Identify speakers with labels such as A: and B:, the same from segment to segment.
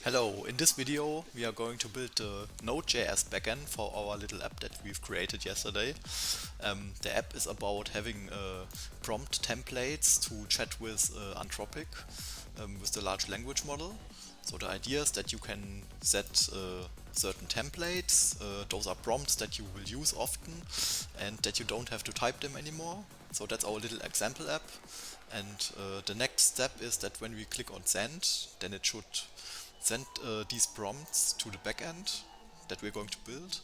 A: Hello, in this video we are going to build the Node.js backend for our little app that we've created yesterday. The app is about having prompt templates to chat with Anthropic with the large language model. So the idea is that you can set certain templates, those are prompts that you will use often and that you don't have to type them anymore. So that's our little example app. And the next step is that when we click on send, then it should send these prompts to the backend that we're going to build,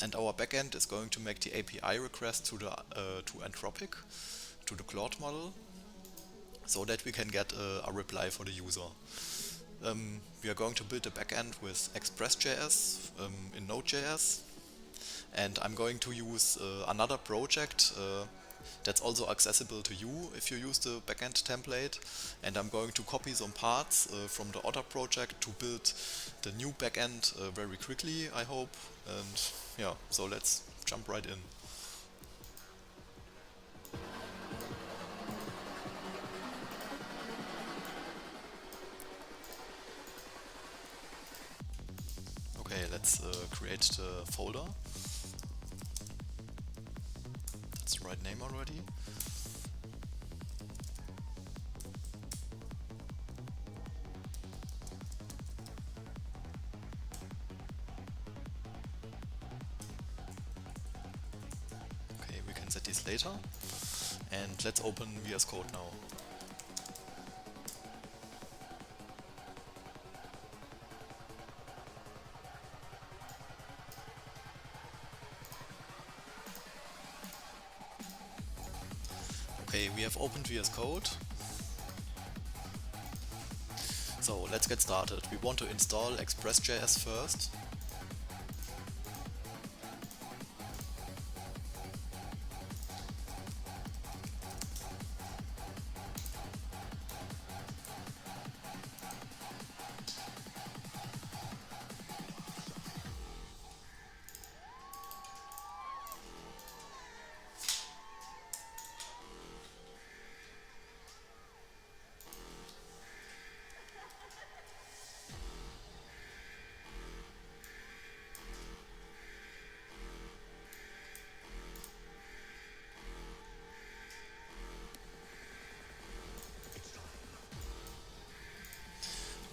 A: and our backend is going to make the API request to Anthropic, to the Claude model, so that we can get a reply for the user. We are going to build a backend with Express.js in Node.js, and I'm going to use another project that's also accessible to you if you use the backend template, and I'm going to copy some parts from the other project to build the new backend very quickly, I hope. And yeah, so let's jump right in. Okay, let's create the folder. That's the right name already. Okay, we can set these later. And let's open VS Code now. Okay, we have opened VS Code. So let's get started. We want to install Express.js first.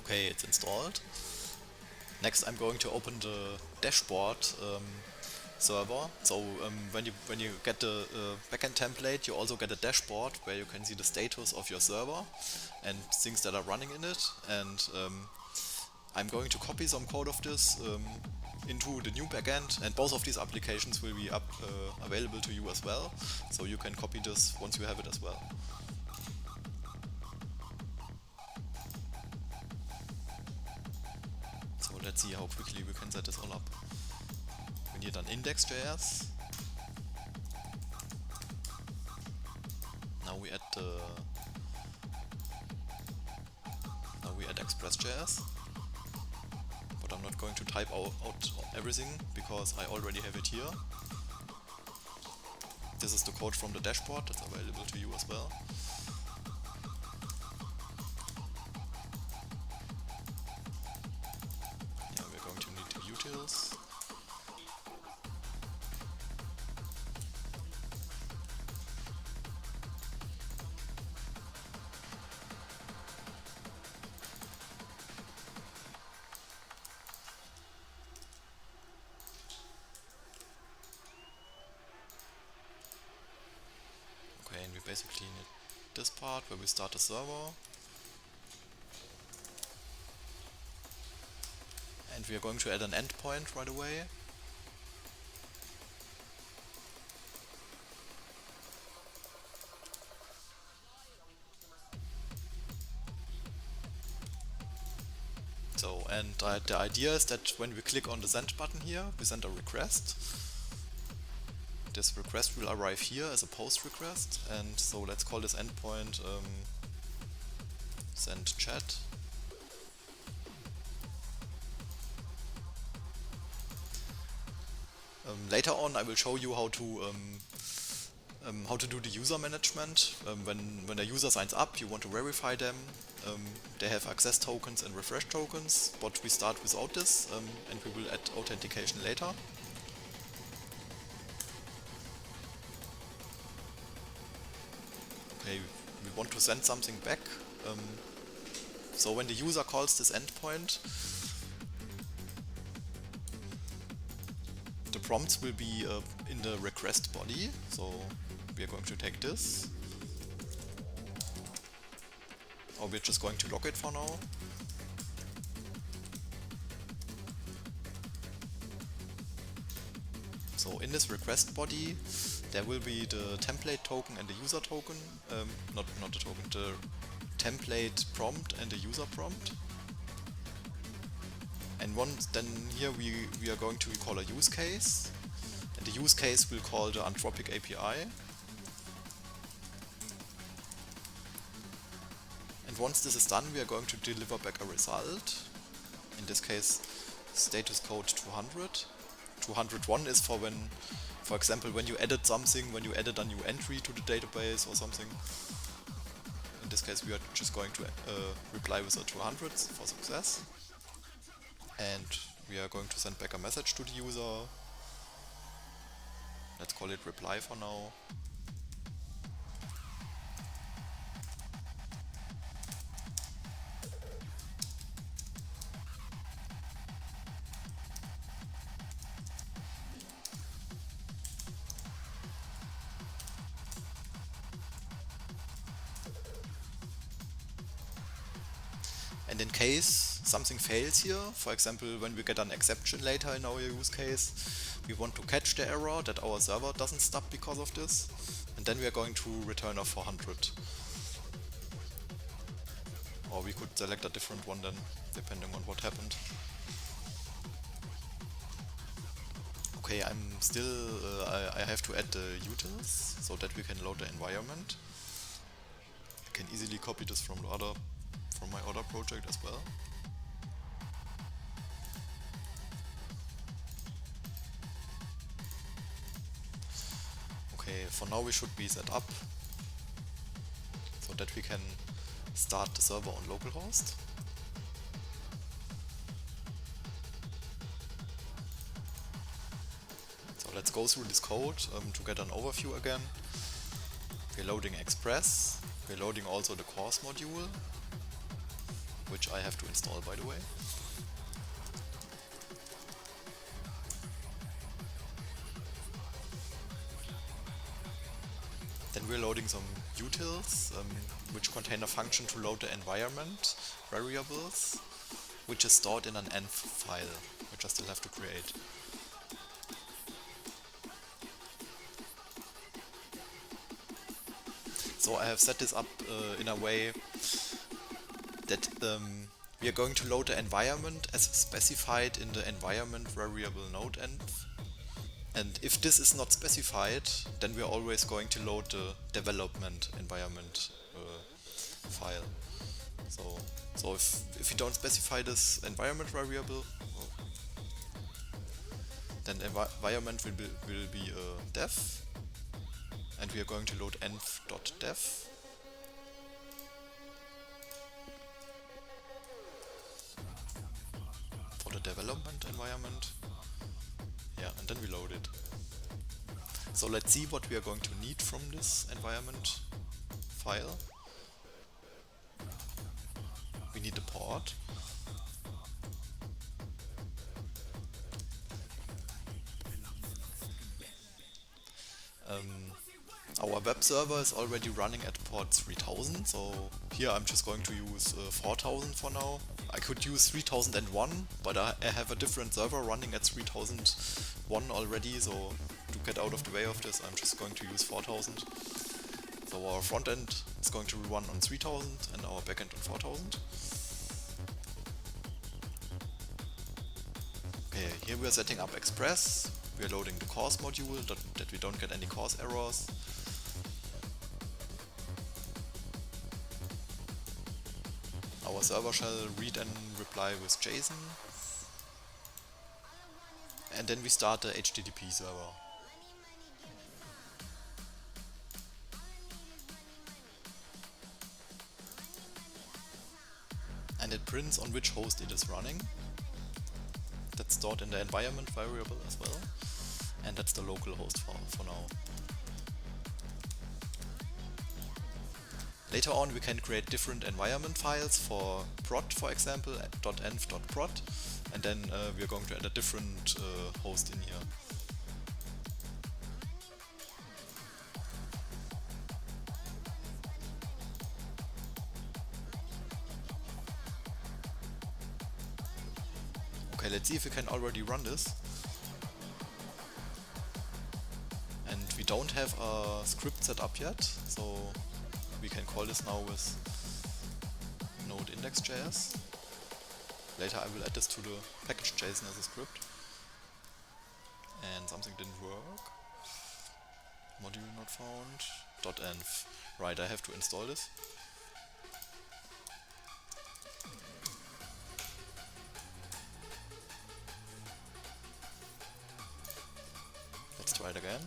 A: Okay, it's installed. Next, I'm going to open the dashboard server. So when you get the backend template, you also get a dashboard where you can see the status of your server and things that are running in it. And I'm going to copy some code of this into the new backend, and both of these applications will be available to you as well. So you can copy this once you have it as well. So let's see how quickly we can set this all up. We need an index.js. Now we add Express.js. But I'm not going to type out everything because I already have it here. This is the code from the dashboard that's available to you as well. Yeah, we're going to need the utils. Okay, and we basically need this part where we start the server. And we are going to add an endpoint right away. So, and the idea is that when we click on the send button here, we send a request. This request will arrive here as a post request, and so let's call this endpoint send chat. Later on I will show you how to How to do the user management. When a user signs up, you want to verify them. They have access tokens and refresh tokens, but we start without this, and we will add authentication later. Okay, we want to send something back. So when the user calls this endpoint, the prompts will be in the request body. So we are going to take this. Or we're just going to log it for now. So in this request body, there will be the template token and the user token, not the token, the template prompt and the user prompt. And then here we are going to call a use case, and the use case will call the Anthropic API. And once this is done, we are going to deliver back a result. In this case, status code 200. 201 is for when, for example, when you added something, when you added a new entry to the database or something. In this case, we are just going to reply with a 200 for success. And we are going to send back a message to the user. Let's call it reply for now. And in case something fails here, for example, when we get an exception later in our use case, we want to catch the error that our server doesn't stop because of this, and then we are going to return a 400. Or we could select a different one then, depending on what happened. Okay, I have to add the utils so that we can load the environment. I can easily copy this from my other project as well. Okay, for now we should be set up so that we can start the server on localhost. So let's go through this code to get an overview again. We're loading Express, we're loading also the course module, which I have to install by the way. Then we're loading some utils, which contain a function to load the environment variables, which is stored in an env file, which I still have to create. So I have set this up in a way that we are going to load the environment as specified in the environment variable Node.env. And if this is not specified, then we are always going to load the development environment file. So if you don't specify this environment variable, then environment will be dev, and we are going to load env.dev. for the development environment. Yeah, and then we load it. So let's see what we are going to need from this environment file. We need a port. Our web server is already running at port 3000, so here I'm just going to use 4000 for now. I could use 3001, but I have a different server running at 3001 already, so to get out of the way of this, I'm just going to use 4000. So our front end is going to run on 3000 and our backend on 4000. Okay, here we are setting up Express. We are loading the course module that we don't get any course errors. Our server shall read and reply with JSON. And then we start the HTTP server. and it prints on which host it is running. That's stored in the environment variable as well, and that's the local host for now. Later on we can create different environment files for prod, for example, .env.prod, and then we are going to add a different host in here. Okay, let's see if we can already run this. And we don't have a script set up yet, so we can call this now with Node index.js. Later I will add this to the package.json as a script. And something didn't work. Module not found. .env. Right, I have to install this. Let's try it again.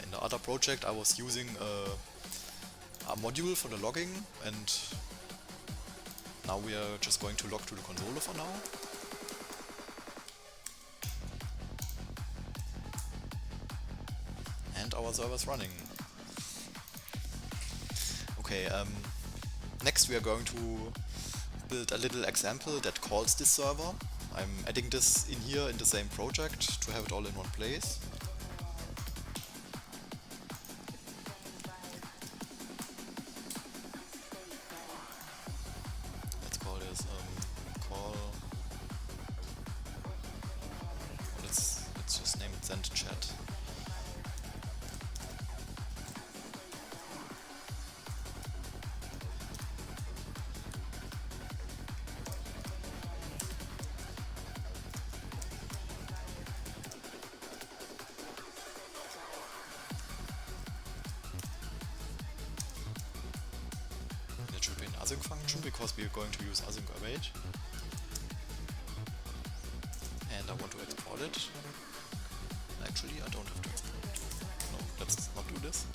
A: In the other project I was using a module for the logging, and now we are just going to log to the console for now. And our server is running. Okay, next we are going to build a little example that calls this server. I'm adding this in here in the same project to have it all in one place. Let's call this call. Let's just name it send chat. It should be an async function because we are going to use async await. And I want to export it. Actually, I don't have to export it. No, let's not do this.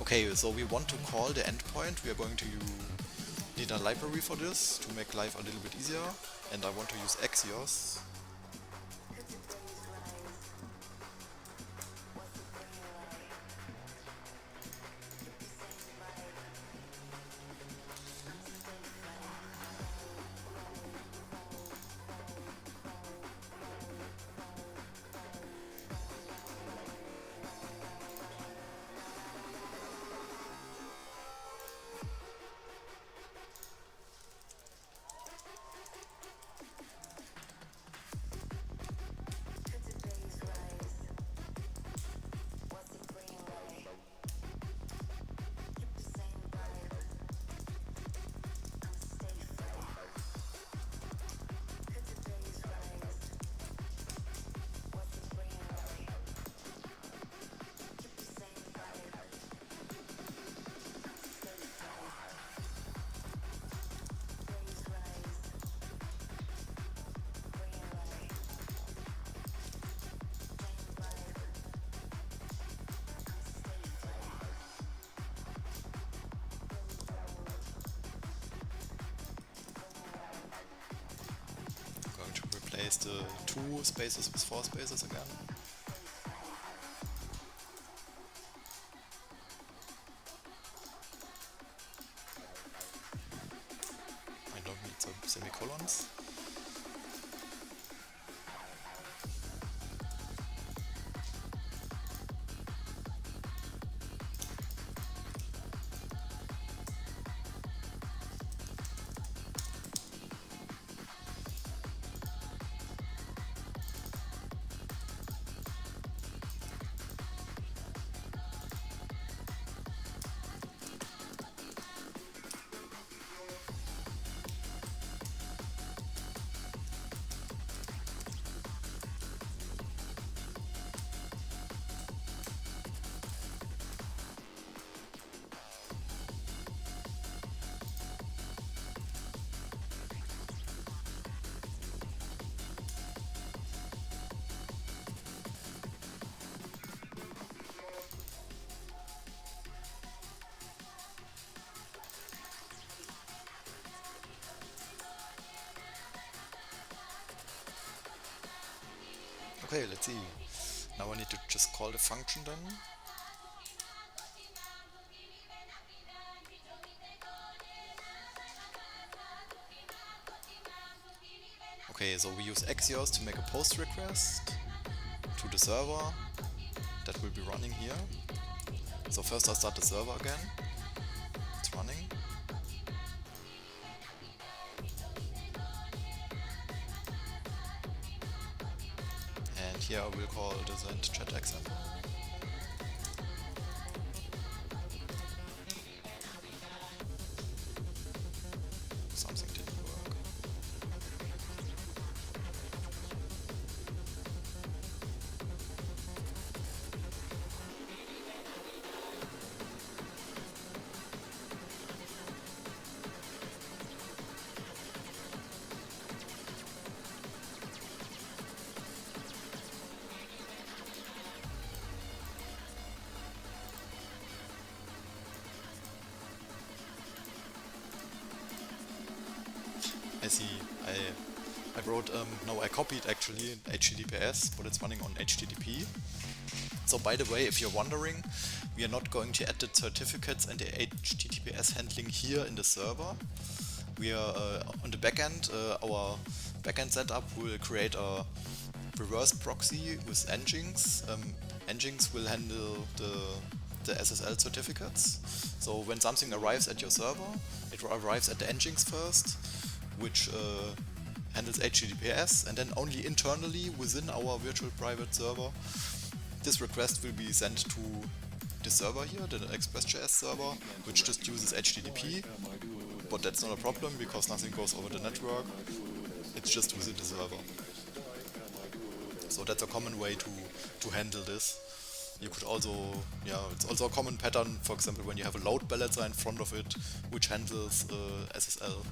A: Okay, so we want to call the endpoint. We are going to need a library for this to make life a little bit easier. And I want to use Axios. Replace the 2 spaces with 4 spaces again. I don't need some semicolons. Okay, let's see. Now I need to just call the function then. Okay, so we use Axios to make a post request to the server that will be running here. So first I start the server again. It's running. And here I will call the send chat example. Something didn't work. I see. I wrote, no, I copied actually HTTPS, but it's running on HTTP. So by the way, if you're wondering, we are not going to add the certificates and the HTTPS handling here in the server. We are on the backend, our backend setup will create a reverse proxy with Nginx. Nginx will handle the SSL certificates. So when something arrives at your server, it arrives at the Nginx first, which handles HTTPS, and then only internally within our virtual private server, this request will be sent to the server here, the Express.js server, which just uses HTTP, but that's not a problem because nothing goes over the network, it's just within the server. So that's a common way to handle this. You could also, it's also a common pattern, for example, when you have a load balancer in front of it, which handles SSL.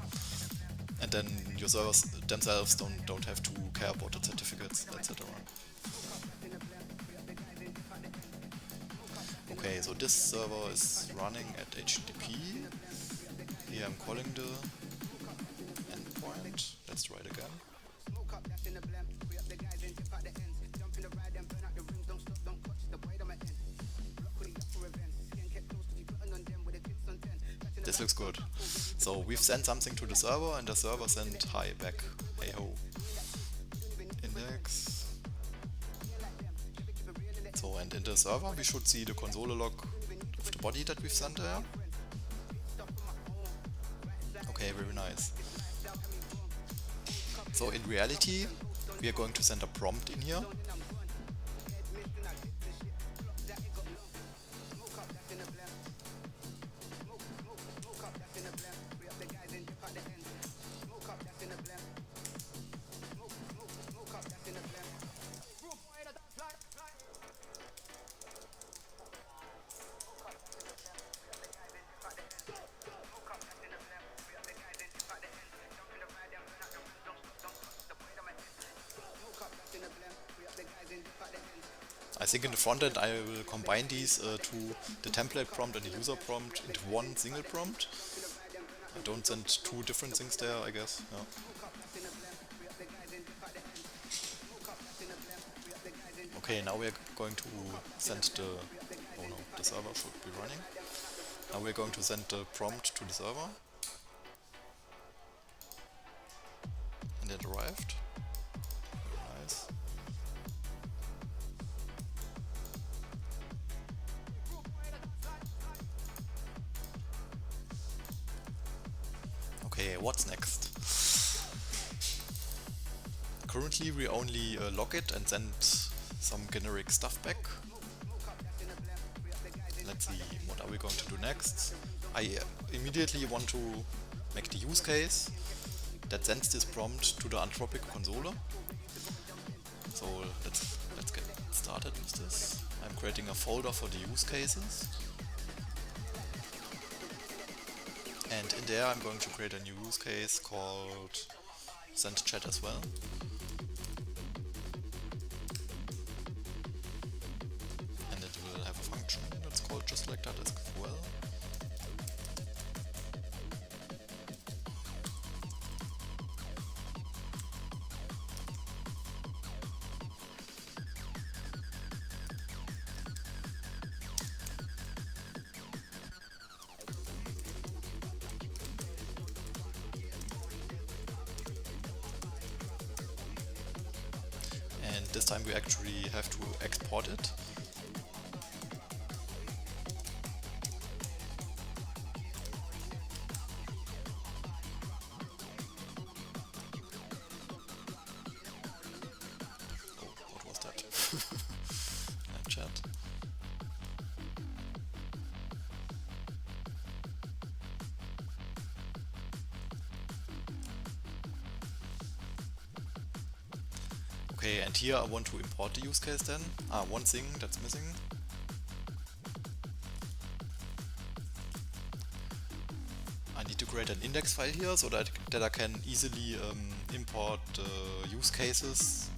A: And then your servers themselves don't have to care about the certificates, etc. Okay, so this server is running at HTTP. Here I'm calling the endpoint. Let's try it again. This looks good. So we've sent something to the server and the server sent hi back. Hey ho. Index. So, and in the server we should see the console log of the body that we've sent there. Okay, very nice. So in reality, we are going to send a prompt in here. I think in the front end I will combine these to the template prompt and the user prompt into one single prompt. I don't send two different things there, I guess. Yeah. Okay, now we're going to send the server should be running. Now we're going to send the prompt to the server. And it arrived. Very nice. Okay, what's next? Currently we only log it and send some generic stuff back. Let's see, what are we going to do next? I immediately want to make the use case that sends this prompt to the Anthropic console. So let's get started with this. I'm creating a folder for the use cases. And in there I'm going to create a new use case called send chat as well. And it will have a function that's called just like that as well. this time we actually have to export it. Oh, what was that? Chat. Okay, and here I want to import the use case then. One thing that's missing. I need to create an index file here so that I can easily import use cases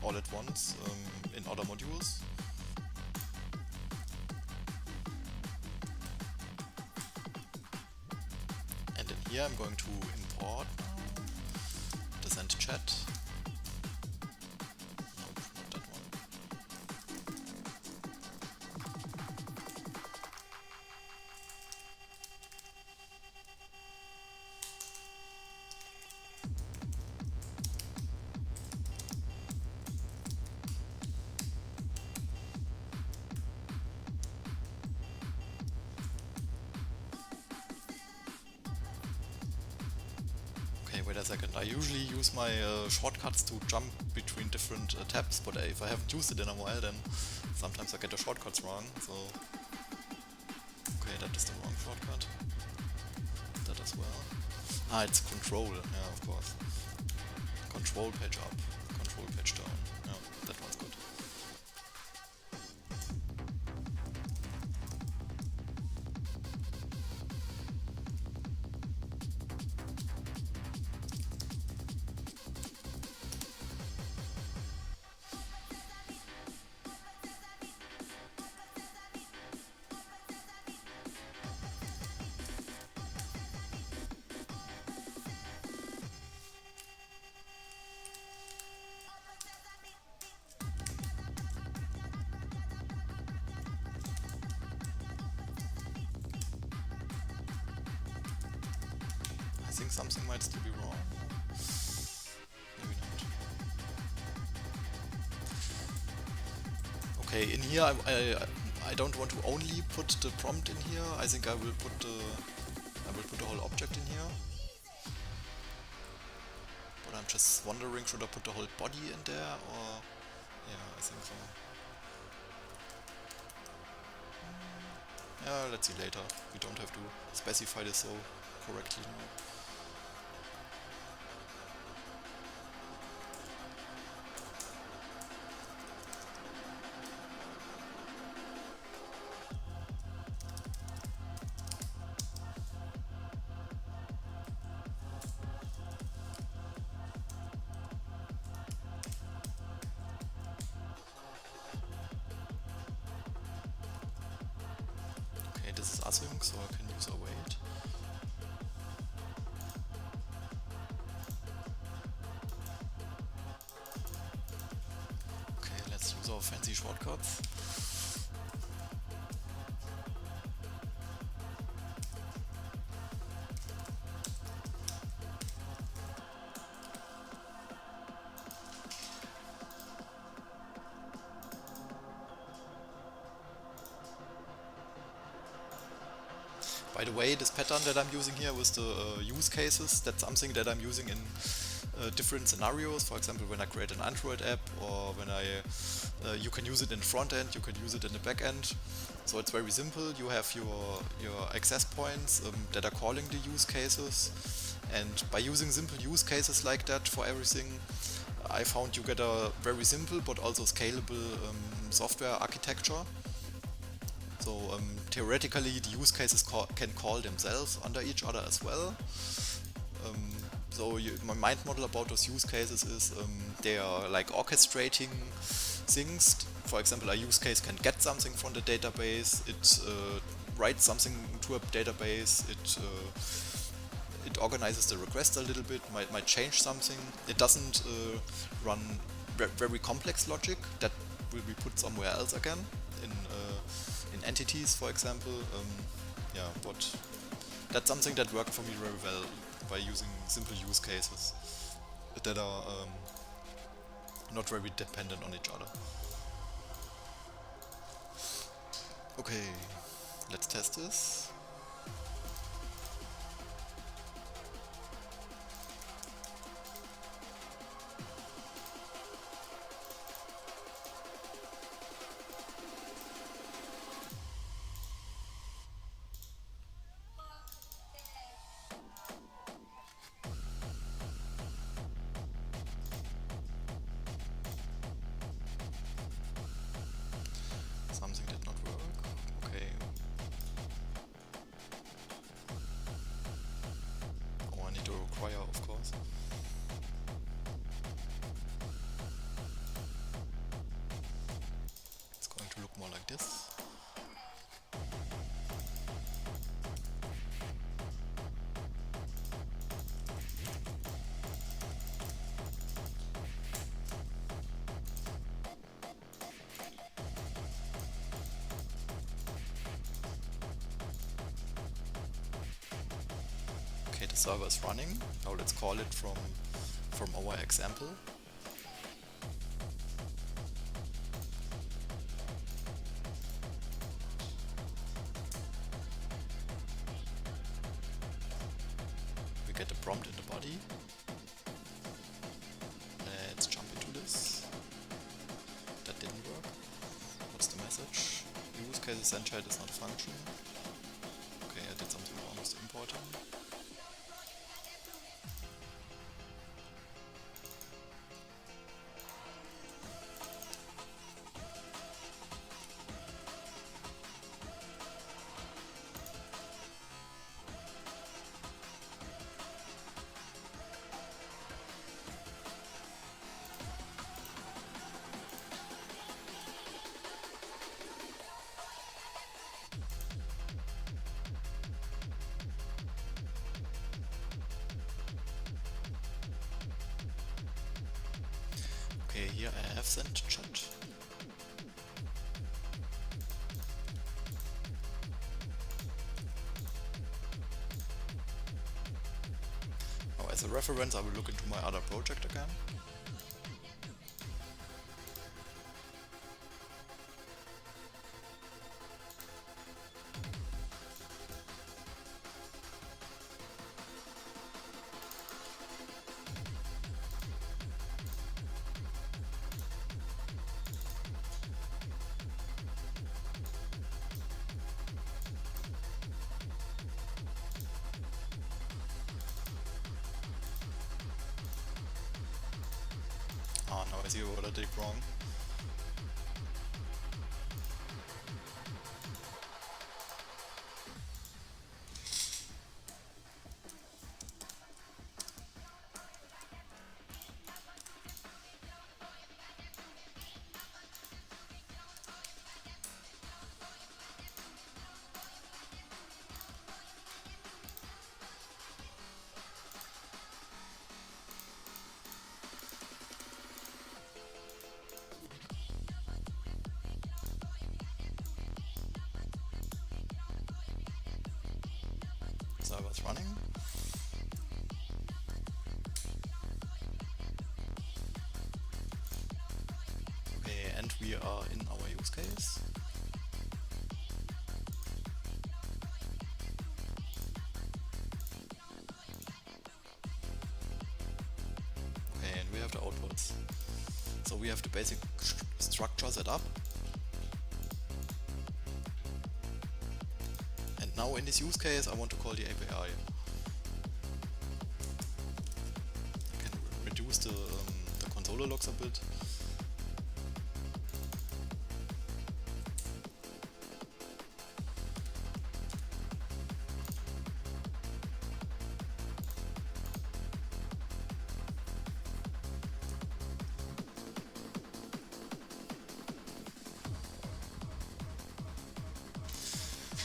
A: all at once in other modules. And in here I'm going to import the send chat. Wait a second, I usually use my shortcuts to jump between different tabs, but if I haven't used it in a while, then sometimes I get the shortcuts wrong, so... Okay, that is the wrong shortcut. That as well. It's control, yeah, of course. Control page up, control page down, yeah, that one's good. I think something might still be wrong. Maybe not. Okay, in here I don't want to only put the prompt in here. I think I will put the whole object in here. But I'm just wondering, should I put the whole body in there or yeah, I think so. Yeah, let's see later. We don't have to specify this so correctly now. This is async, so I can use await. Okay, let's use our fancy shortcuts. By the way, this pattern that I'm using here with the use cases, that's something that I'm using in different scenarios. For example, when I create an Android app, or when you can use it in the front end, you can use it in the back end. So it's very simple. You have your access points that are calling the use cases, and by using simple use cases like that for everything, I found you get a very simple but also scalable software architecture. So theoretically, the use cases can call themselves under each other as well. So my mind model about those use cases is they are like orchestrating things. For example, a use case can get something from the database, it writes something to a database, it organizes the request a little bit, might change something. It doesn't run very complex logic that will be put somewhere else again in entities, for example. Yeah, but that's something that worked for me very well by using simple use cases that are not very dependent on each other. Okay, let's test this. Something did not work. Okay. Oh, I need to require, of course. It's going to look more like this. Okay, the server is running. Now let's call it from our example. We get a prompt in the body. Let's jump into this. That didn't work. What's the message? Use case essential is not a function. Okay, I did something almost important. Okay, here I have sent chat. Now as a reference I will look into my other project again. Ah, now I see what I did wrong. Server's running. Okay, and we are in our use case. Okay, and we have the outputs. So we have the basic structure set up. And now in this use case I want to call the API. I can reduce the console logs a bit.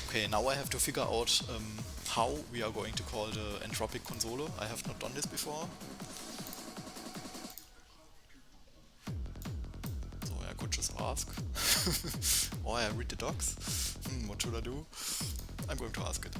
A: Okay, now I have to figure out how we are going to call the Anthropic console. I have not done this before. So I could just ask. Or I read the docs. What should I do? I'm going to ask it.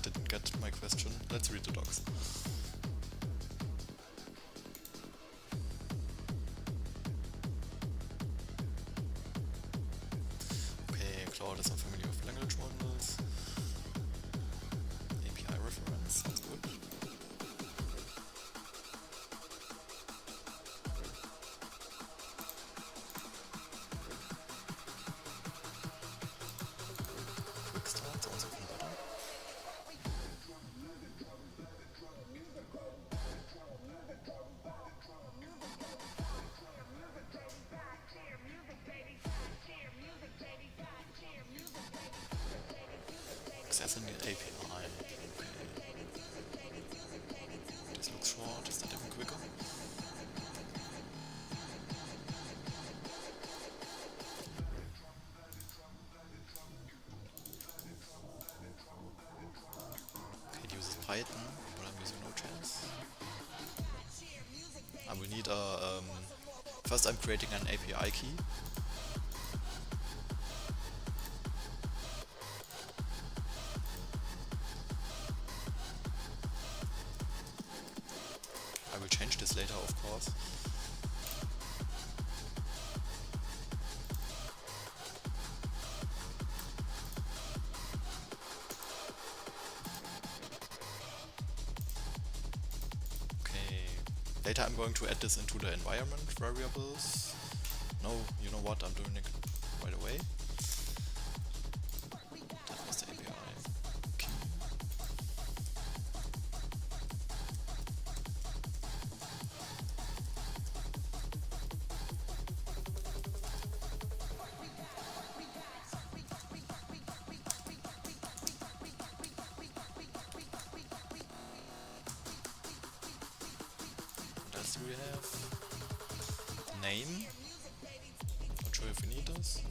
A: didn't get my question. Let's read the docs. Okay, Claude is unfamiliar with language models. API reference, sounds good. Quick start sounds even better. Accessing the API. Okay. This looks short. Is that even quicker? Okay, it uses Python, but I'm using Node.js. I will need a... first I'm creating an API key. I will change this later, of course. Okay. Later I'm going to add this into the environment variables. No, you know what, I'm doing it right away. That was the API key. What else do we have? The name. Not sure if we need this.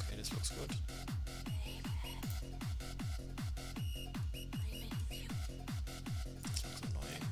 A: Okay, this looks good. This looks annoying.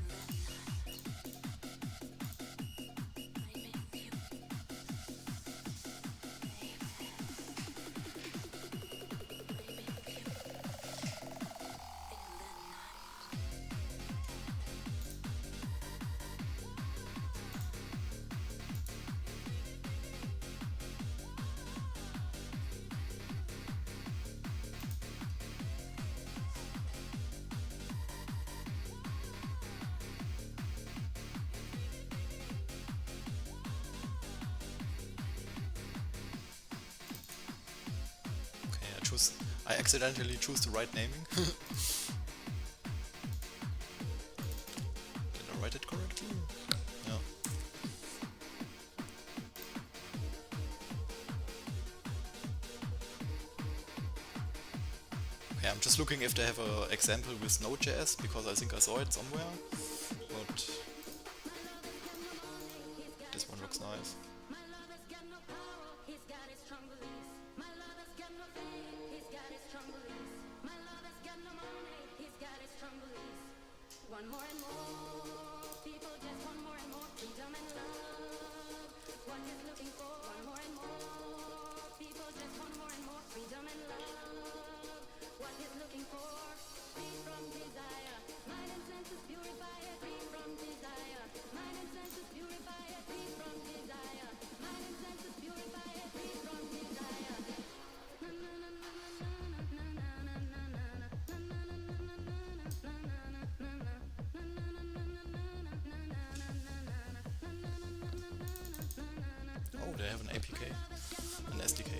A: I accidentally choose the right naming. Did I write it correctly? Yeah. Okay, I'm just looking if they have an example with Node.js, because I think I saw it somewhere, but this one looks nice.
B: One more and more people just want more and more freedom and love. What is looking for? One more and more people just want more and more freedom and love. What is looking for?
A: have an APK, an SDK.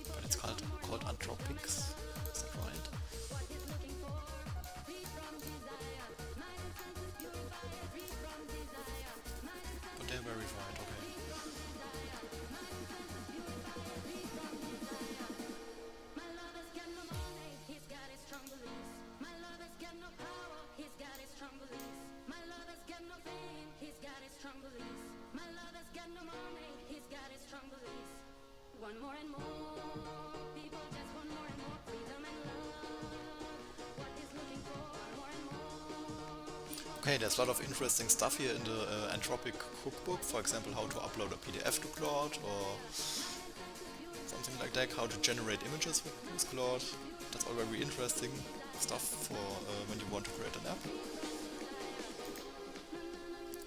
A: But it's called Anthropics. Is that right? But they're verified, okay.
B: One more and more people just want more and more freedom and love. What is looking for more and more?
A: Okay, there's a lot of interesting stuff here in the Anthropic cookbook. For example, how to upload a PDF to Claude or something like that. How to generate images with Claude. That's all very interesting stuff for when you want to create an app.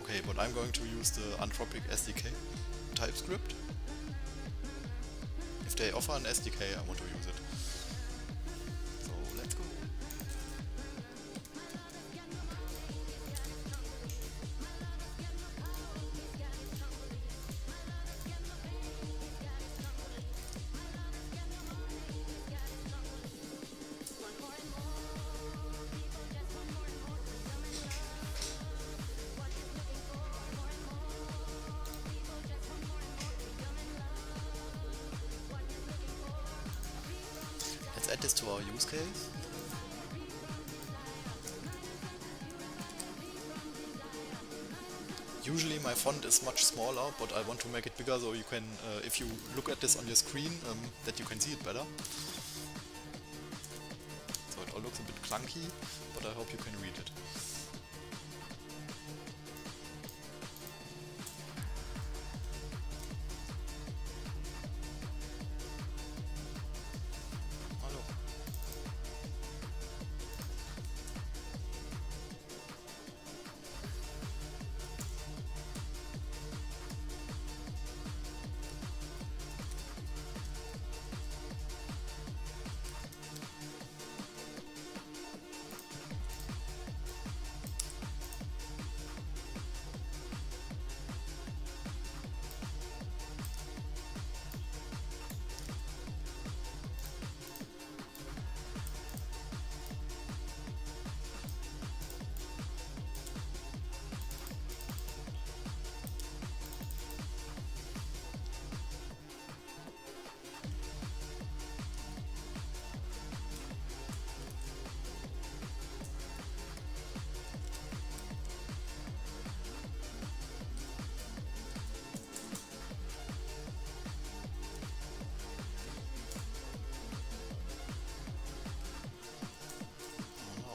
A: Okay, but I'm going to use the Anthropic SDK TypeScript. If they offer an SDK, I want to use it. So let's go. Let's add this to our use case. Usually my font is much smaller, but I want to make it bigger so you can, if you look at this on your screen, that you can see it better. So it all looks a bit clunky, but I hope you can read it. Hello.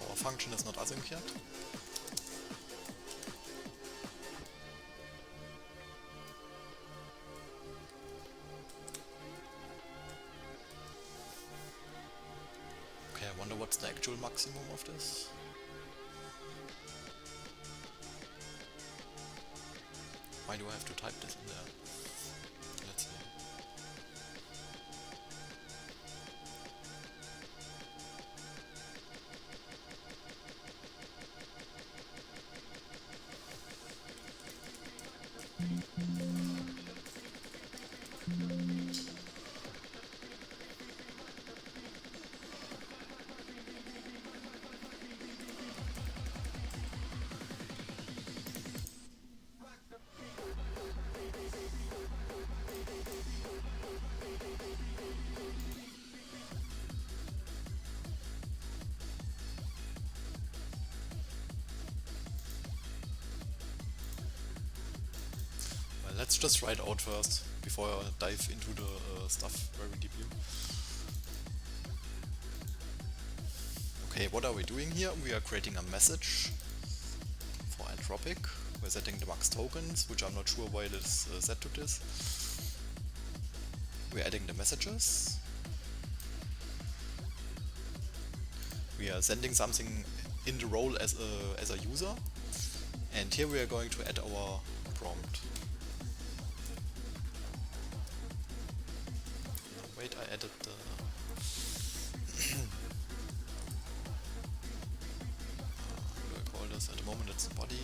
A: Our function is not async yet. Okay, I wonder what's the actual maximum of this. Why do I have to type this in there? Let's see. Well, let's just try it out first before I dive into the stuff very deeply. Okay, what are we doing here? We are creating a message for Anthropic. We're setting the max tokens, which I'm not sure why it is set to this. We're adding the messages. We are sending something in the role as a user. And here we are going to add our prompt. Wait, I added the how do I call this? At the moment it's the body.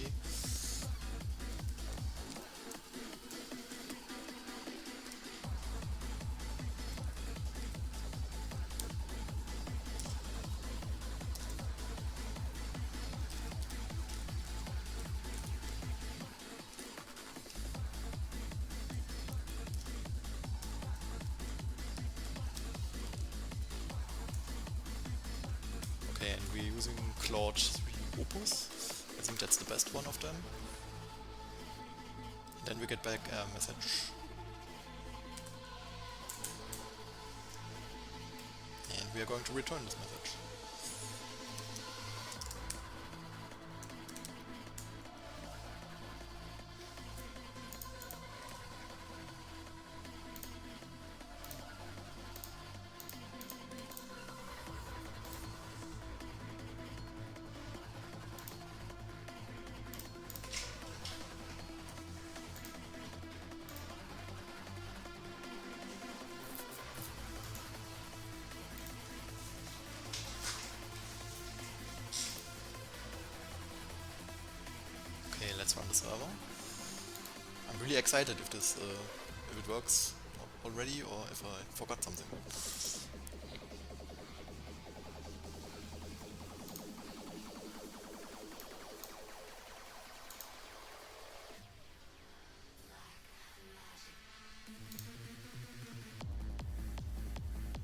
A: Okay, and we're using Claude Opus. I think that's the best one of them. Then we get back a message. And we are going to return this message. Okay, let's run the server. I'm really excited if this, if it works already or if I forgot something.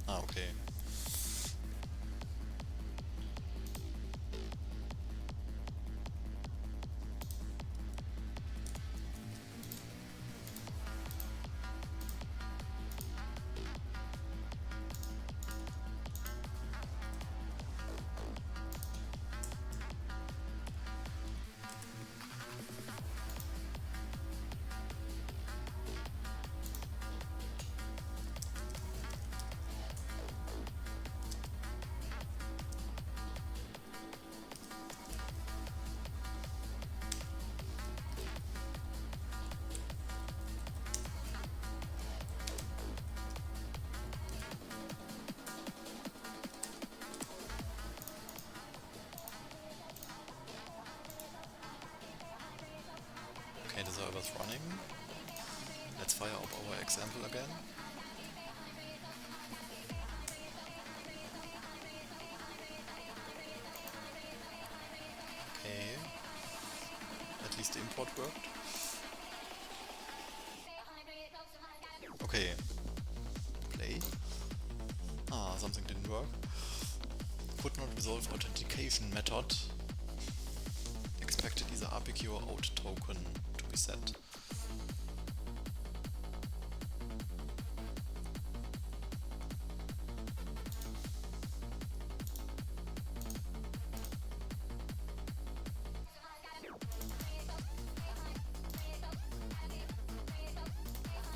A: Ah, okay. Okay, the server's running. Let's fire up our example again. Okay, at least the import worked. Okay, play. Ah, something didn't work. Could not resolve authentication method. Expected either API or out token to be set.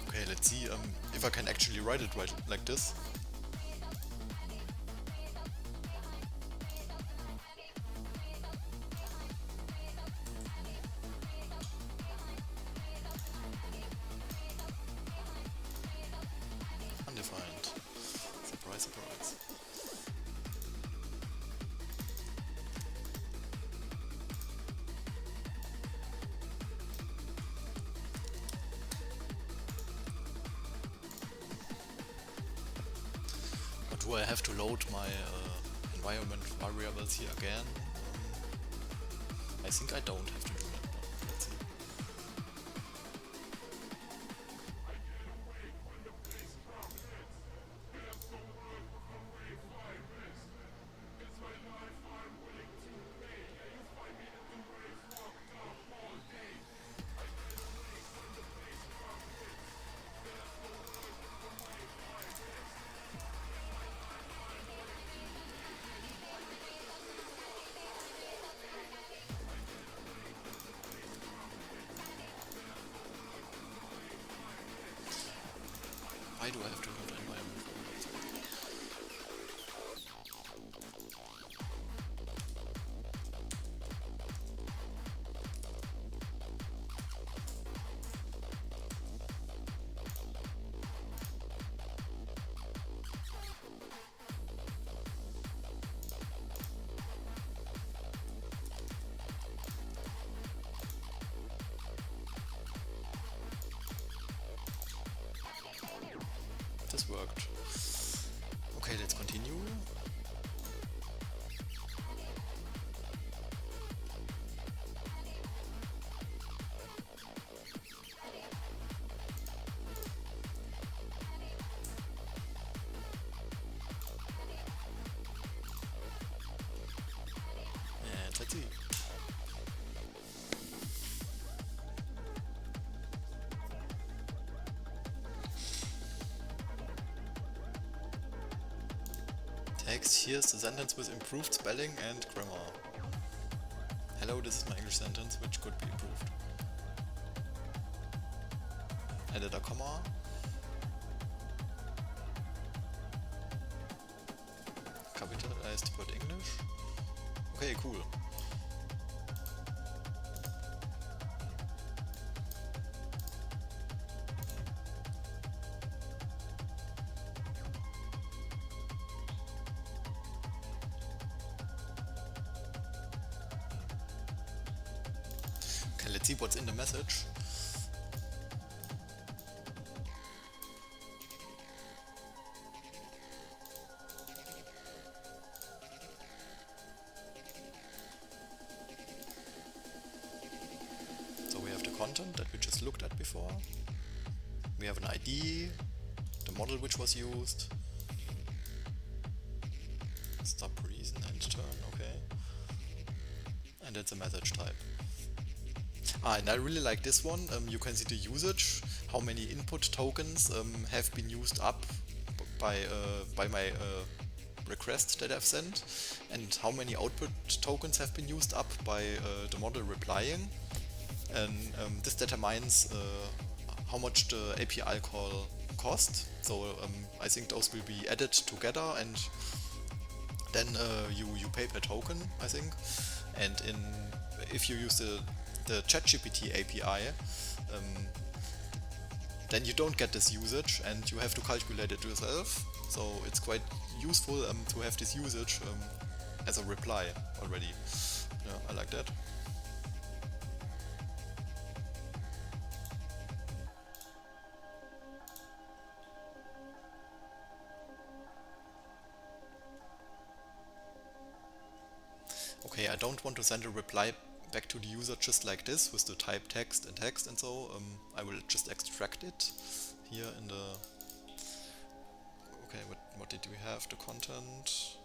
A: Okay, let's see if I can actually write it right like this. Undefined. Surprise, surprise. But do I have to load my environment variables here again? I think I don't have to do that. Let's see. Why do I have to load environment variables? Next, here's the sentence with improved spelling and grammar. Hello, this is my English sentence, which could be improved. Added a comma. Capitalized word English. Okay, cool. Okay, let's see what's in the message. So we have the content that we just looked at before. We have an ID, the model which was used, stop, reason, and turn, okay. And it's a message type. And I really like this one. You can see the usage, how many input tokens have been used up by my request that I've sent, and how many output tokens have been used up by the model replying. And this determines how much the API call cost. So I think those will be added together, and then you pay per token, I think. And if you use the ChatGPT API, then you don't get this usage and you have to calculate it yourself. So it's quite useful to have this usage as a reply already. Yeah, I like that. Okay, I don't want to send a reply back to the user just like this with the type text and so. I will just extract it here in the... Okay, what did we have? The content,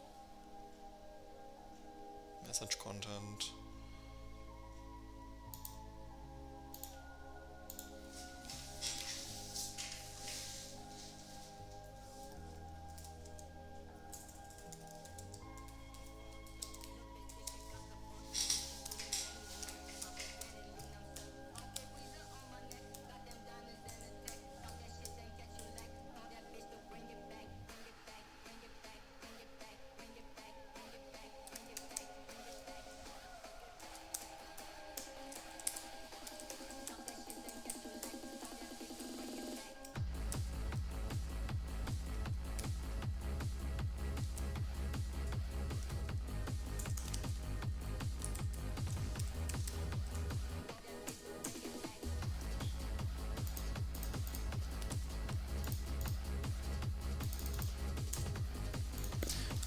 A: message content.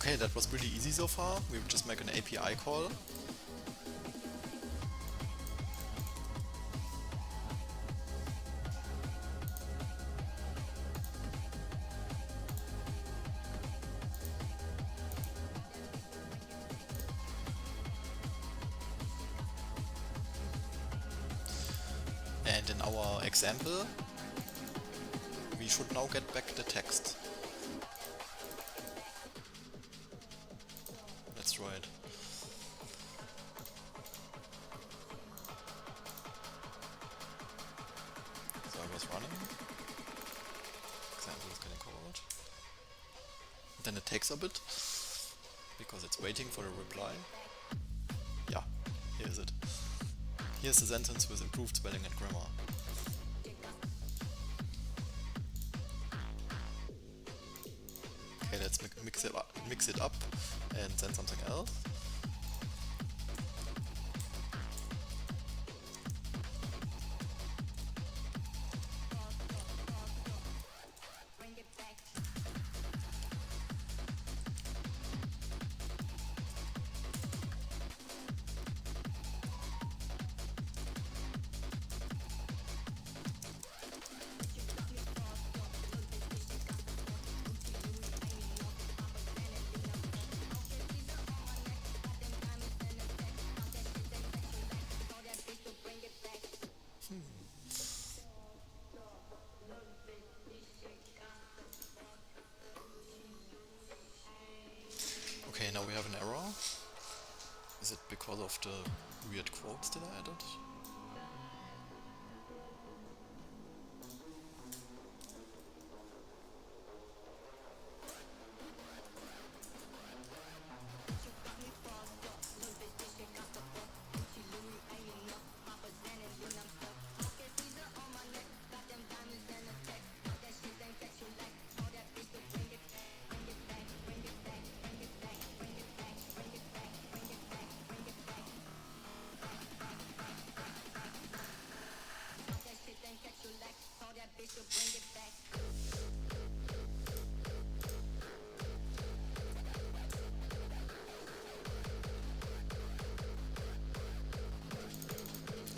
A: Okay, that was pretty easy so far. We will just make an API call. And in our example, we should now get back the text. Let's try it. So I was running. Example is getting called. Then it takes a bit, because it's waiting for a reply. Yeah, here is it. Here's the sentence with improved spelling and grammar. Okay, let's mix it up and send something else. quotes did I add it?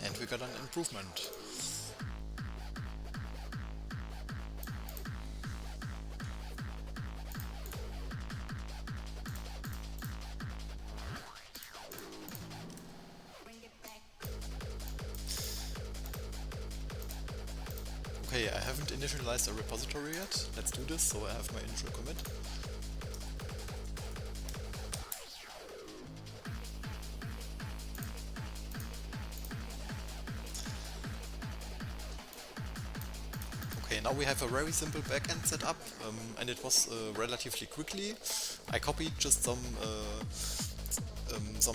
A: And we got an improvement. Okay, I haven't initialized a repository yet. Let's do this, so I have my initial commit. Okay, now we have a very simple backend setup, and it was relatively quickly. I copied just some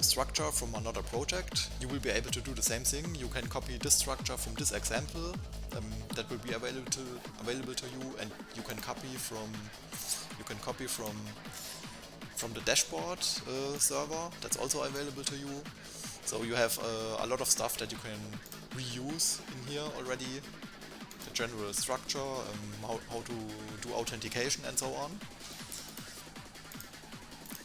A: structure from another project. You will be able to do the same thing. You can copy this structure from this example that will be available to you, and you can copy from the dashboard server that's also available to you. So you have a lot of stuff that you can reuse in here already. The general structure, how to do authentication and so on.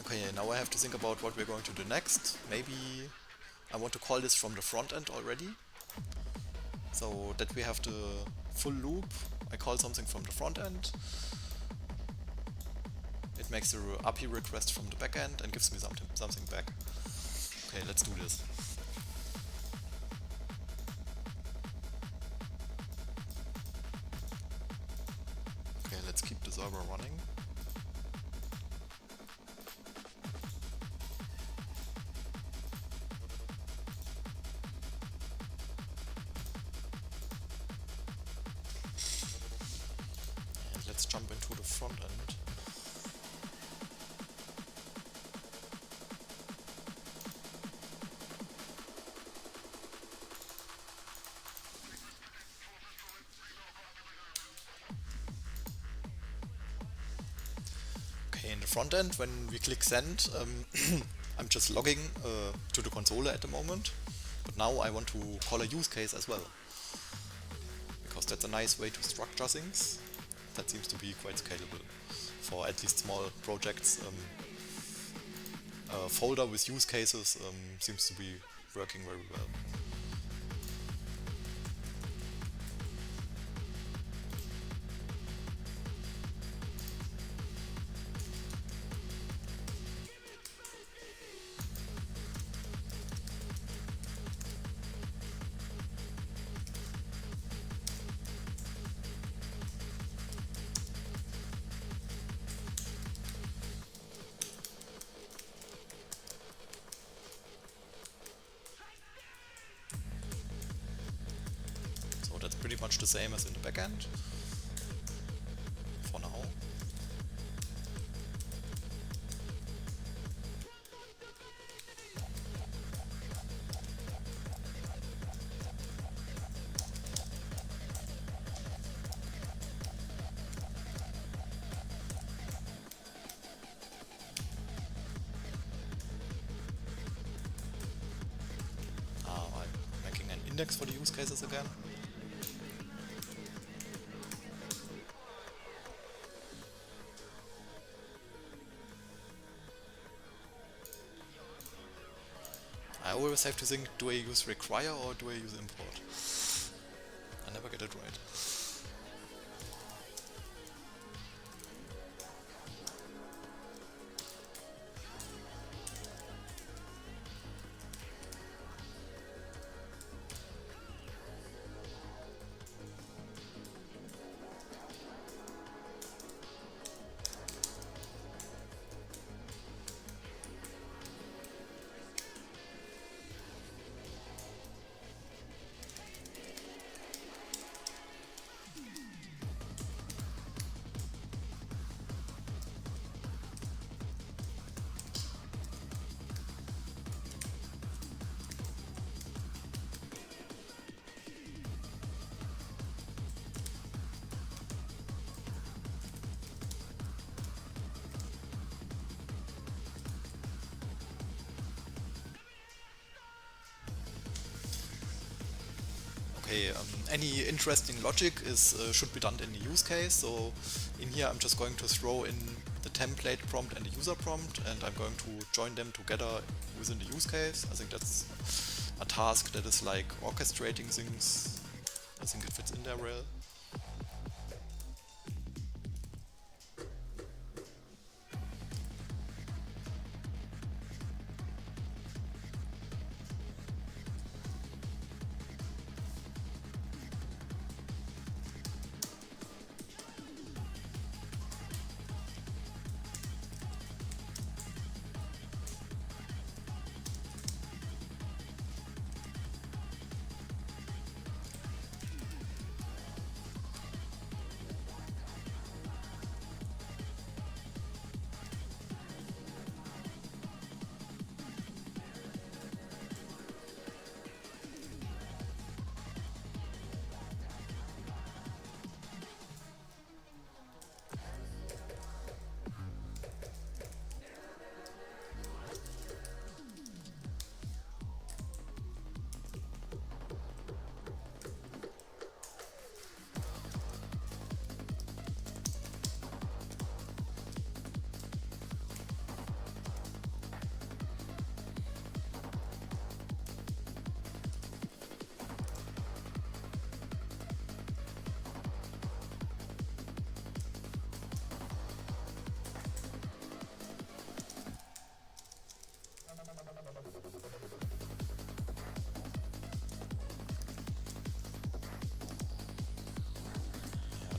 A: Okay, now I have to think about what we're going to do next. Maybe I want to call this from the front end already. So that we have the full loop. I call something from the front end. It makes the API request from the back end and gives me something back. Okay, let's do this. Okay, let's keep the server running. And let's jump into the front end. In the front end, when we click send, I'm just logging to the console at the moment, but now I want to call a use case as well, because that's a nice way to structure things. That seems to be quite scalable for at least small projects. A folder with use cases seems to be working very well. That's pretty much the same as in the backend for now. I'm making an index for the use cases again. I always have to think, do I use require or do I use import? I never get it right. Okay, any interesting logic is should be done in the use case. So in here I'm just going to throw in the template prompt and the user prompt, and I'm going to join them together within the use case. I think that's a task that is like orchestrating things. I think it fits in there well.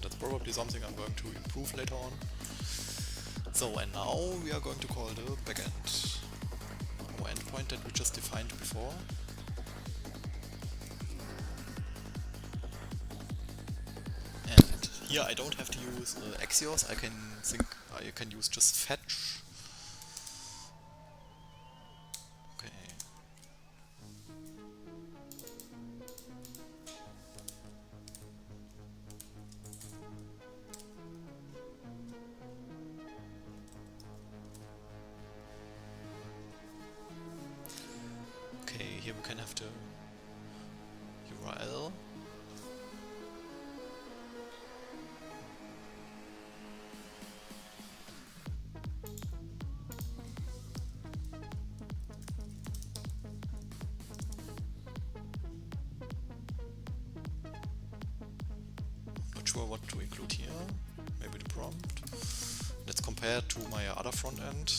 A: That's probably something I'm going to improve later on. So, and now we are going to call the backend, our endpoint that we just defined before. And here I don't have to use Axios. I can use just fetch. Okay. Okay, here we can have the URL. Not sure what to include here. Maybe the prompt. Let's compare to my other front end.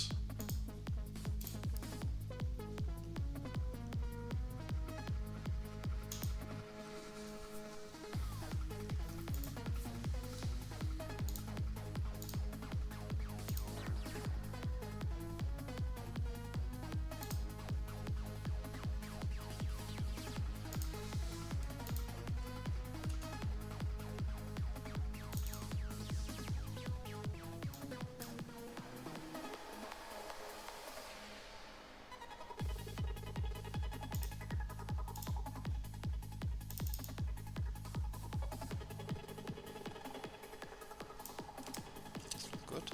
A: Good.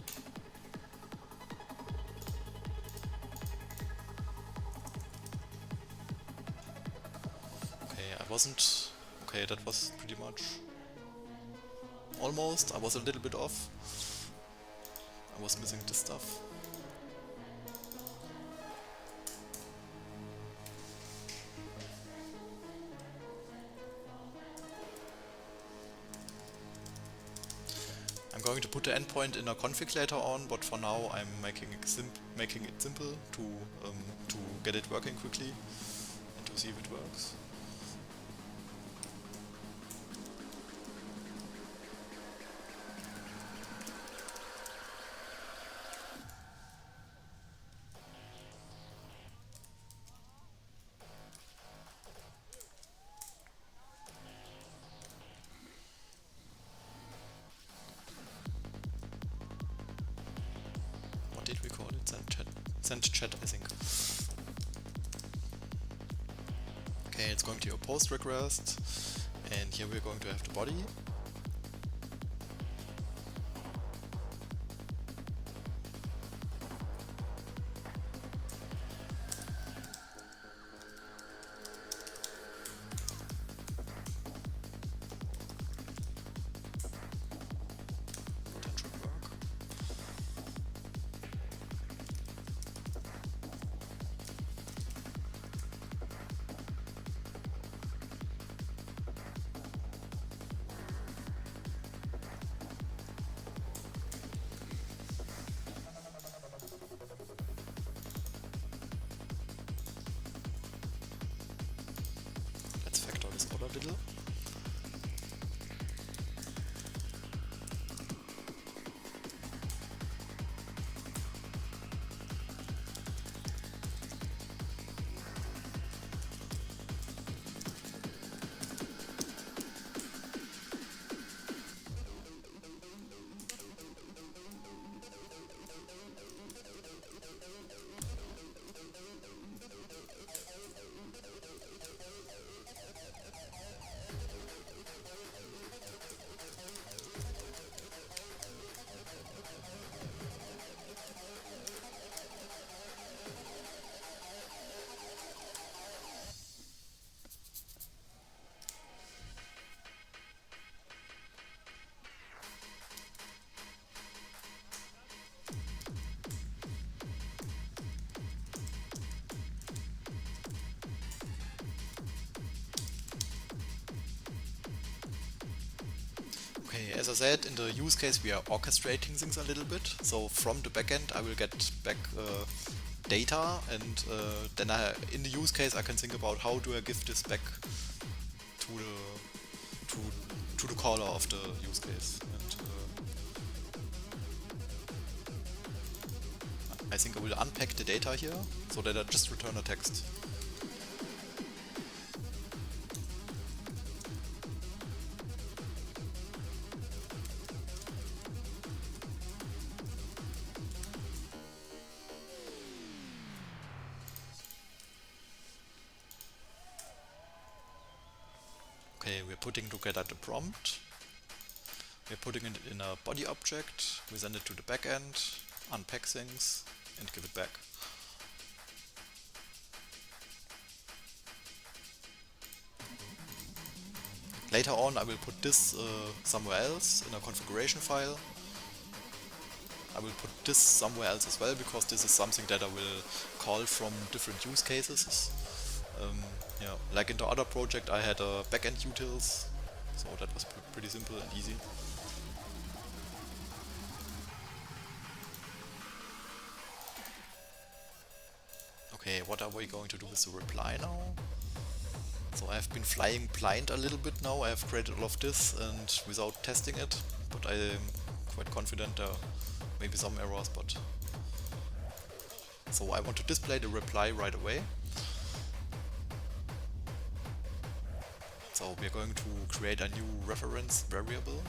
A: Okay, okay, that was pretty much almost. I was a little bit off. I was missing this stuff. I'm going to put the endpoint in a config later on, but for now I'm making it simple to get it working quickly and to see if it works. What did we call it? Send chat, I think. Okay, it's going to your post request, and here we're going to have the body. a little. Okay, as I said, in the use case we are orchestrating things a little bit. So from the backend I will get back data, and then in the use case I can think about how do I give this back to the caller of the use case. And I think I will unpack the data here so that I just return a text. Okay, we're putting together the prompt. We're putting it in a body object. We send it to the backend, unpack things, and give it back. Later on, I will put this somewhere else in a configuration file. I will put this somewhere else as well, because this is something that I will call from different use cases. Yeah, like in the other project I had a backend utils, so that was pretty simple and easy. Okay, what are we going to do with the reply now? So I've been flying blind a little bit now. I have created all of this and without testing it, but I'm quite confident there may be some errors, but so I want to display the reply right away. So we're going to create a new reference variable.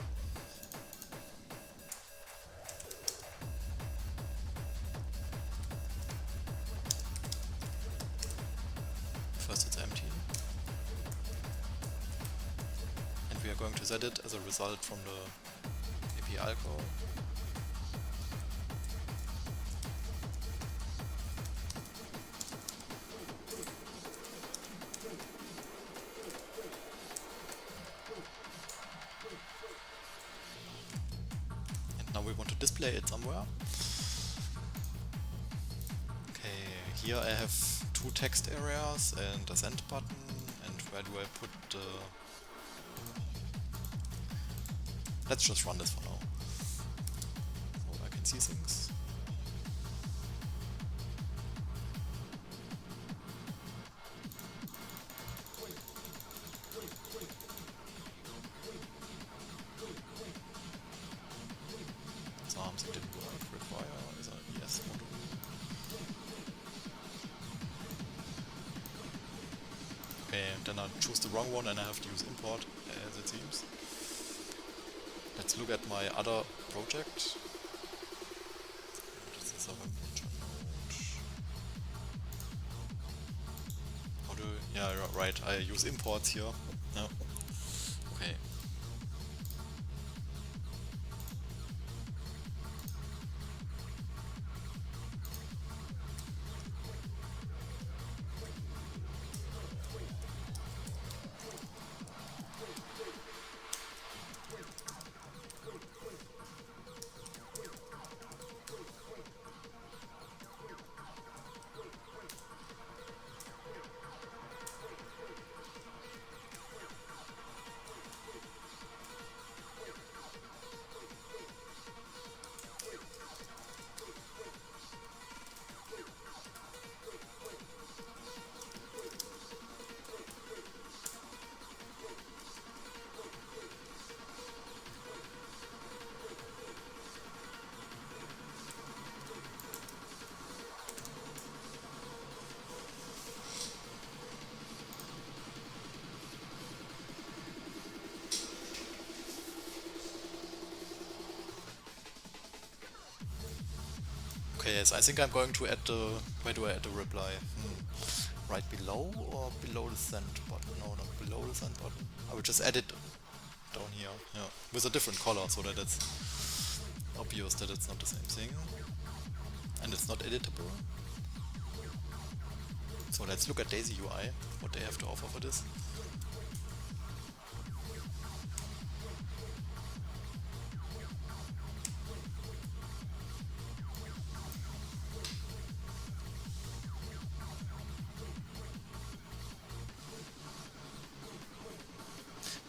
A: First it's empty. And we are going to set it as a result from the API call. And now we want to display it somewhere. Okay, here I have two text areas and a send button, and where do I put the... Let's just run this for now, so I can see things. Something didn't work. Require is a yes module. Okay, then I choose the wrong one and I have to use import, as it seems. Let's look at my other project. What is this other project node? How do... Yeah, right, I use imports here. No. Okay. Yes, I think I'm going to add the... Where do I add the reply? Right below or below the send button? No, not below the send button. I will just add it down here, yeah, with a different color so that it's obvious that it's not the same thing. And it's not editable. So let's look at Daisy UI, what they have to offer for this.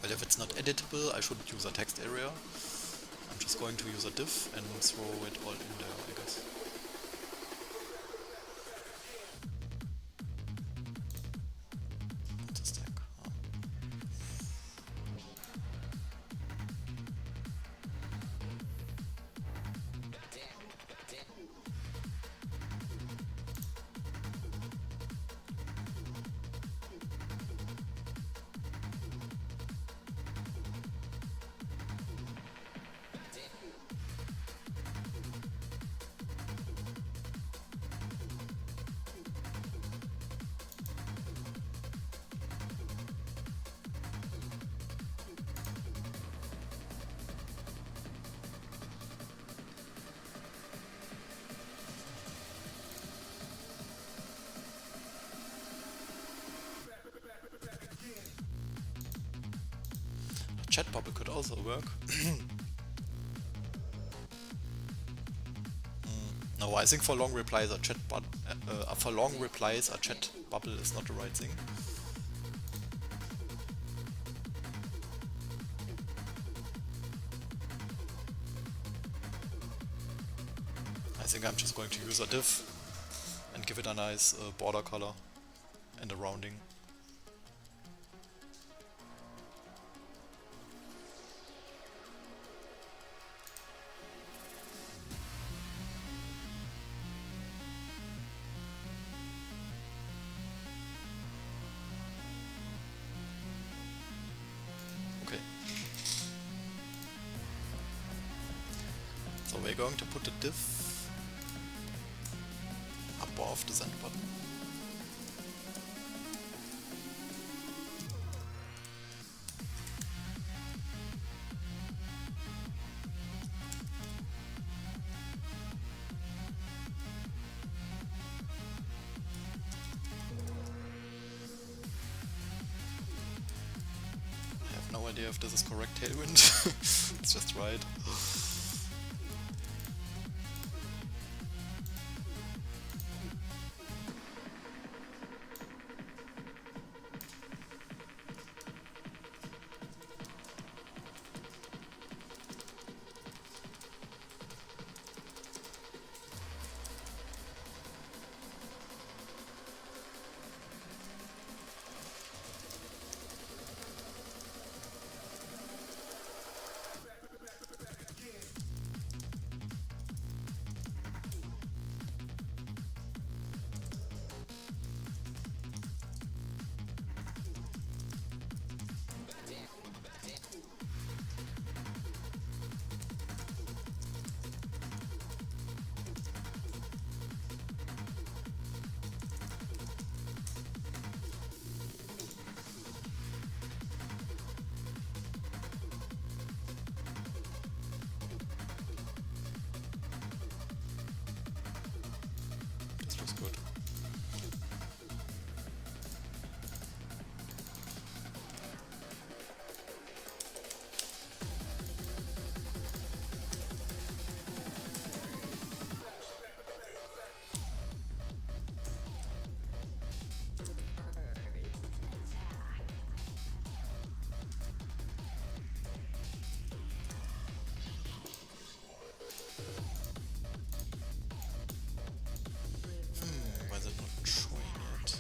A: But if it's not editable, I shouldn't use a text area. I'm just going to use a div and throw it all in there, I guess. What's a stack? Oh. Chat bubble could also work. No, I think for long replies a chat bubble is not the right thing. I think I'm just going to use a div and give it a nice border color and a rounding. Okay. So we're going to put the div above the send button. I have no idea if this is correct tailwind. Let's just try it. This looks good. Why is it not showing yet?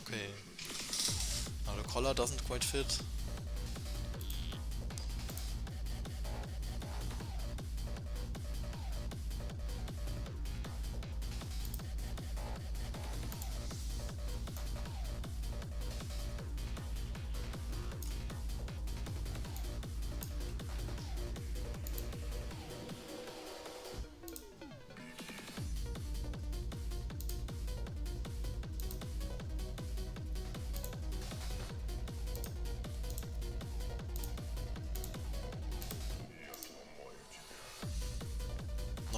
A: Okay. Now the collar doesn't quite fit.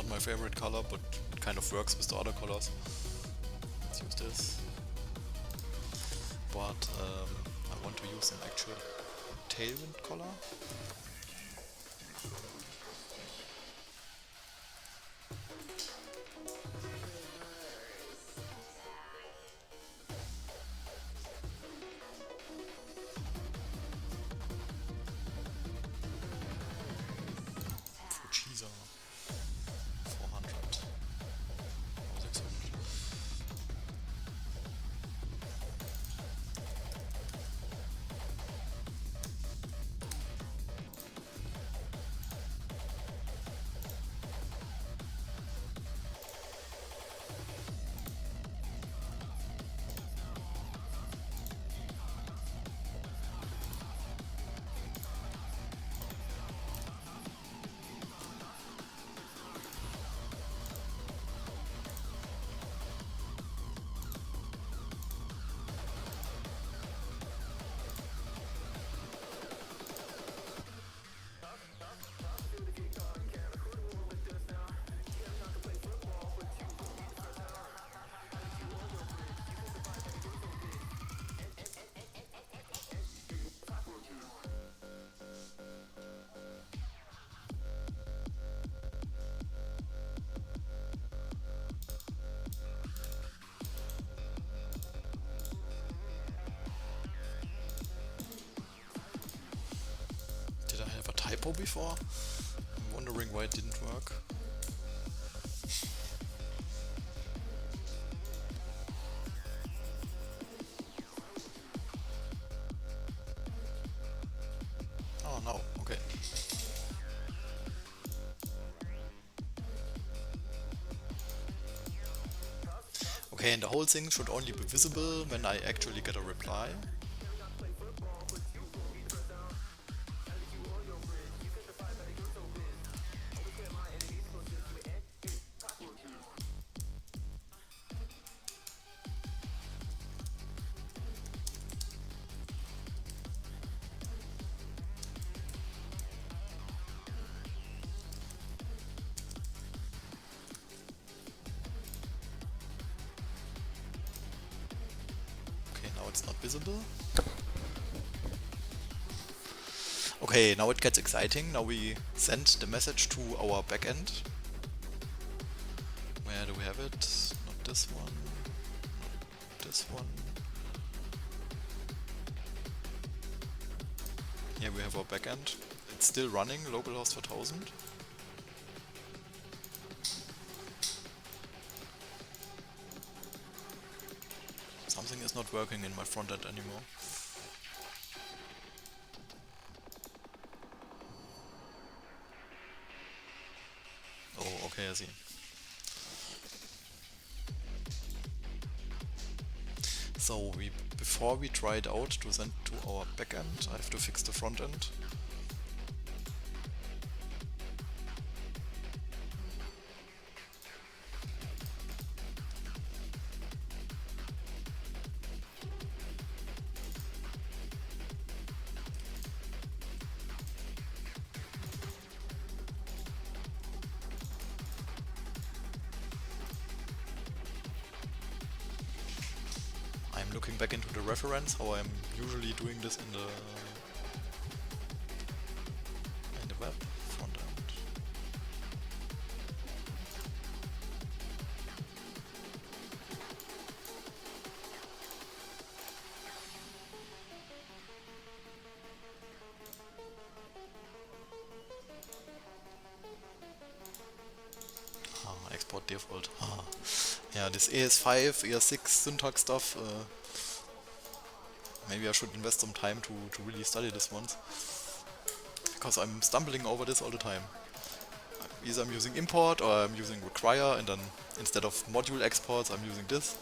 A: not my favorite color, but it kind of works with the other colors. Let's use this. But I want to use an actual tailwind color. Fujiza 400 or 600. Did I have a typo before? I'm wondering why it didn't work. Oh no, okay. Okay, and the whole thing should only be visible when I actually get a reply. Okay, now it's not visible. Okay, now it gets exciting. Now we send the message to our backend. Where do we have it? Not this one. Not this one. Here we have our backend. It's still running, localhost 4000. Something is not working in my frontend anymore. Oh, okay, I see. So before we try it out to send to our backend, I have to fix the front end. I'm looking back into the reference, how I'm usually doing this in the web front end. Export default. Yeah, this ES5, ES6 syntax stuff. Maybe I should invest some time to really study this once, because I'm stumbling over this all the time. Either I'm using import or I'm using require, and then instead of module exports I'm using this.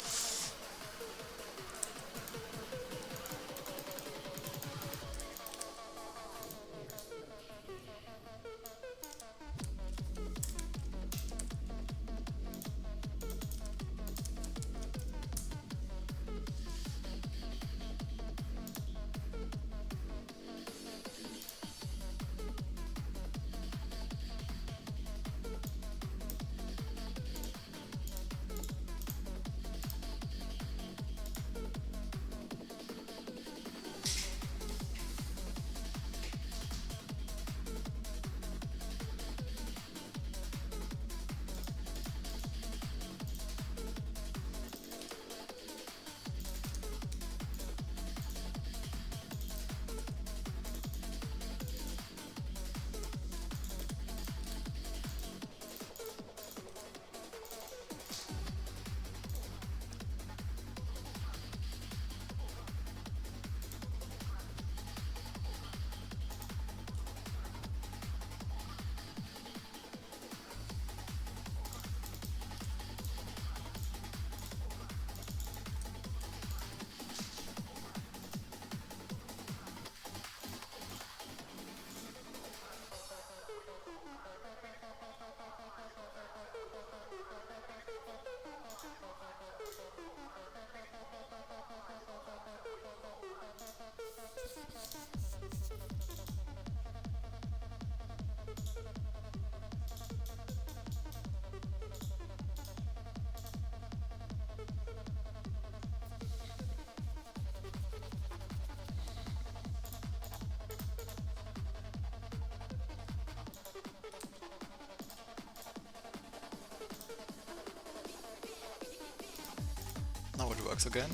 A: works again.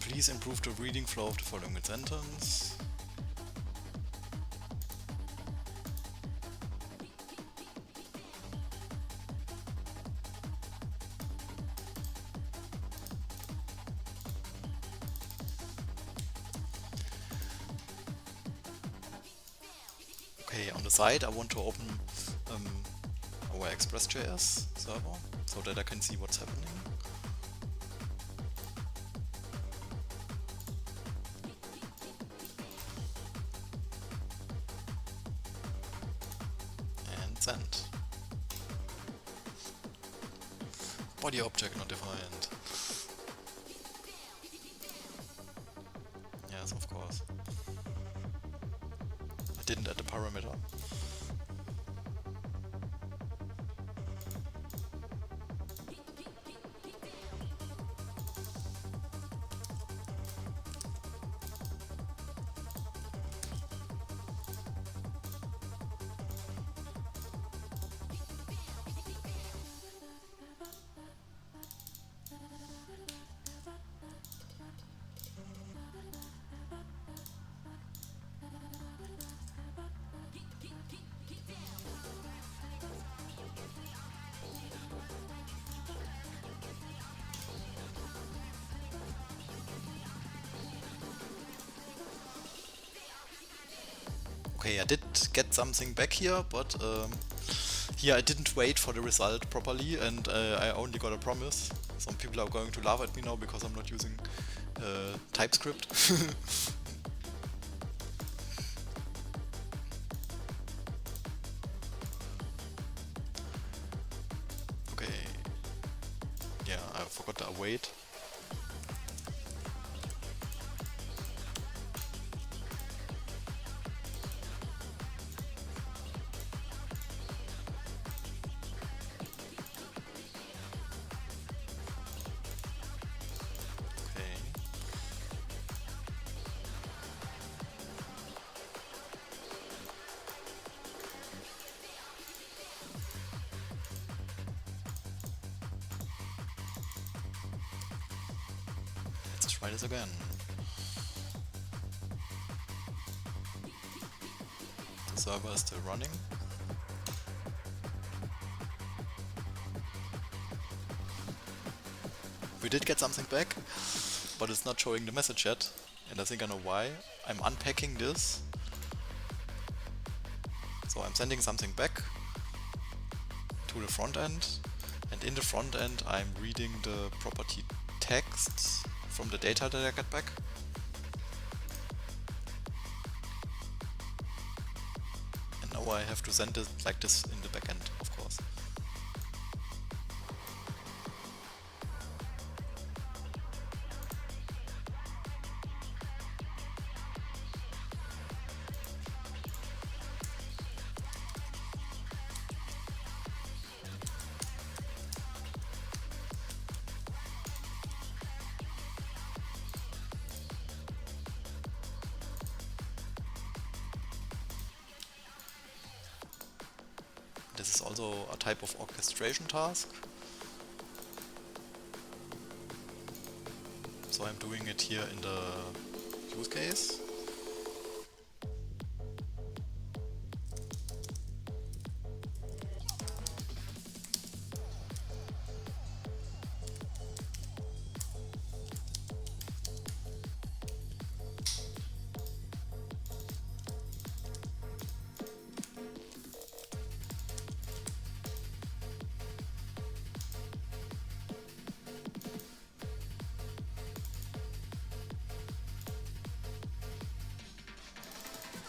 A: Please improve the reading flow of the following sentence. Okay, on the side I want to open our Express.js server so that I can see what's happening. And send. Body object not defined. Yes, of course. I didn't add the parameter. Okay, I did get something back here, but here I didn't wait for the result properly, and I only got a promise. Some people are going to laugh at me now because I'm not using TypeScript. Okay, yeah, I forgot the await. Let's try this again. The server is still running. We did get something back, but it's not showing the message yet, and I think I know why. I'm unpacking this. So I'm sending something back to the front end, and in the front end I'm reading the property text from the data that I get back. And now I have to send it like this in the backend, of course. This is also a type of orchestration task. So I'm doing it here in the use case.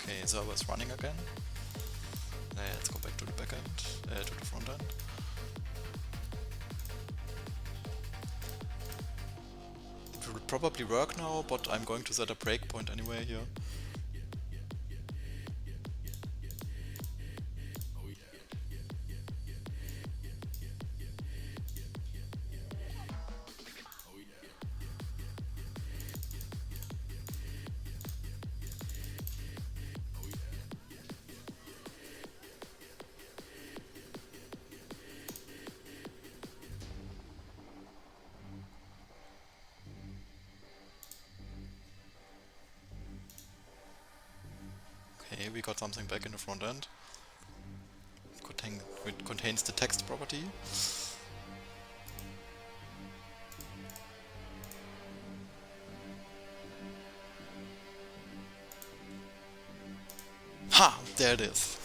A: Okay, server is running again. Let's go back to the backend, to the front end. It will probably work now, but I'm going to set a breakpoint anyway here. Okay, we got something back in the front end. It contains the text property. Ha! There it is.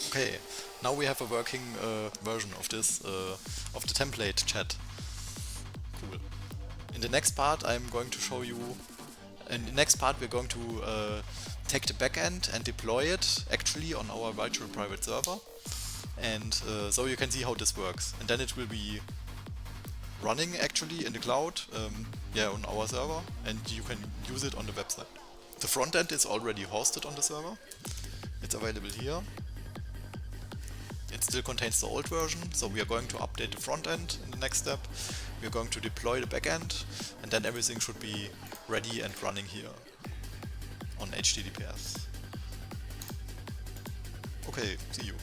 A: Okay, now we have a working version of this, of the template chat. Cool. In the next part I'm going to show you, in the next part we're going to take the backend and deploy it actually on our virtual private server. And so you can see how this works. And then it will be running actually in the cloud, yeah, on our server, and you can use it on the website. The frontend is already hosted on the server. It's available here. It still contains the old version, so we are going to update the front end in the next step. We are going to deploy the backend, and then everything should be ready and running here on HTTPS. Okay, see you.